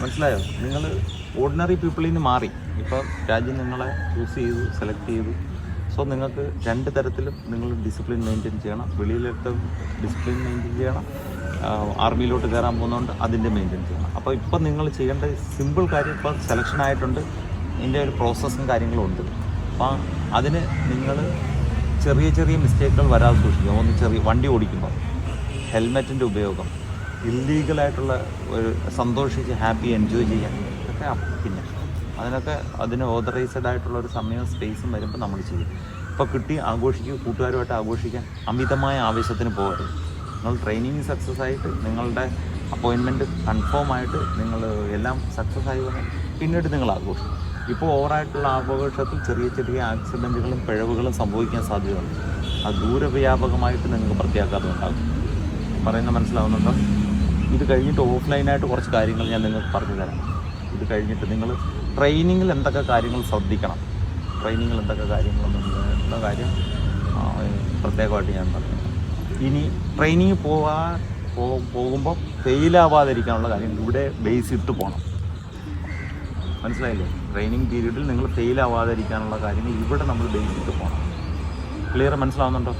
മനസ്സിലായോ? നിങ്ങൾ ഓർഡിനറി പീപ്പിളിൽ നിന്ന് മാറി ഇപ്പോൾ രാജ്യം നിങ്ങളെ ചൂസ് ചെയ്തു, സെലക്ട് ചെയ്തു. സോ നിങ്ങൾക്ക് രണ്ട് തരത്തിലും നിങ്ങൾ ഡിസിപ്ലിൻ മെയിൻറ്റെയിൻ ചെയ്യണം. വെളിയിലത്തെ ഡിസിപ്ലിൻ മെയിൻറ്റെയിൻ ചെയ്യണം, ആർമിയിലോട്ട് കയറാൻ പോകുന്നതുകൊണ്ട് അതിൻ്റെ മെയിൻറ്റെയിൻ ചെയ്യണം. അപ്പോൾ ഇപ്പം നിങ്ങൾ ചെയ്യേണ്ട സിമ്പിൾ കാര്യം, ഇപ്പോൾ സെലക്ഷൻ ആയിട്ടുണ്ട്, ഇതിൻ്റെ ഒരു പ്രോസസ്സും കാര്യങ്ങളും ഉണ്ട്. അപ്പോൾ അതിന് നിങ്ങൾ ചെറിയ ചെറിയ മിസ്റ്റേക്കുകൾ വരാതെ സൂക്ഷിക്കുക. ഒന്ന് ചെറിയ വണ്ടി ഓടിക്കുമ്പോൾ ഹെൽമെറ്റിൻ്റെ ഉപയോഗം, ഇല്ലീഗലായിട്ടുള്ള ഒരു സന്തോഷിച്ച് ഹാപ്പി എൻജോയ് ചെയ്യാൻ ഒക്കെ പിന്നെ അതിന് ഓതറൈസ്ഡ് ആയിട്ടുള്ള ഒരു സമയവും സ്പേസും വരുമ്പോൾ നമ്മൾ ചെയ്യും. ഇപ്പോൾ കിട്ടി ആഘോഷിക്കുക, കൂട്ടുകാരുമായിട്ട് ആഘോഷിക്കാൻ അമിതമായ ആവേശത്തിന് പോകരുത്. നിങ്ങൾ ട്രെയിനിങ് സക്സസ് ആയിട്ട് നിങ്ങളുടെ അപ്പോയിൻമെൻറ്റ് കൺഫേം ആയിട്ട് നിങ്ങൾ എല്ലാം സക്സസ് ആയി വന്നാൽ പിന്നീട് നിങ്ങൾ ആഘോഷിക്കും. ഇപ്പോൾ ഓവറായിട്ടുള്ള ആഘോഷത്തിൽ ചെറിയ ചെറിയ ആക്സിഡൻറ്റുകളും പിഴവുകളും സംഭവിക്കാൻ സാധ്യതയുണ്ട്. അത് ദൂരവ്യാപകമായിട്ട് നിങ്ങൾക്ക് പ്രത്യാഘാതം ഉണ്ടാകും. പറയുന്നത് മനസ്സിലാവുന്നുണ്ടോ? ഇത് കഴിഞ്ഞിട്ട് ഓഫ്ലൈനായിട്ട് കുറച്ച് കാര്യങ്ങൾ ഞാൻ നിങ്ങൾക്ക് പറഞ്ഞു തരാം. ഇത് കഴിഞ്ഞിട്ട് നിങ്ങൾ ട്രെയിനിങ്ങിൽ എന്തൊക്കെ കാര്യങ്ങൾ ശ്രദ്ധിക്കണം, ട്രെയിനിങ്ങിൽ എന്തൊക്കെ കാര്യങ്ങളെന്നുള്ള കാര്യം പ്രത്യേകമായിട്ട് ഞാൻ പറഞ്ഞു. ഇനി ട്രെയിനിങ് പോകുമ്പോൾ ഫെയിലാവാതിരിക്കാനുള്ള കാര്യം ഇവിടെ ബേസ് ഇട്ട് പോകണം. മനസ്സിലായില്ലേ? ട്രെയിനിങ് പീരീഡിൽ നിങ്ങൾ ഫെയിലാവാതിരിക്കാനുള്ള കാര്യങ്ങൾ ഇവിടെ നമ്മൾ ബേസ് ഇട്ട് പോകണം. ക്ലിയർ മനസ്സിലാവുന്നുണ്ടോ?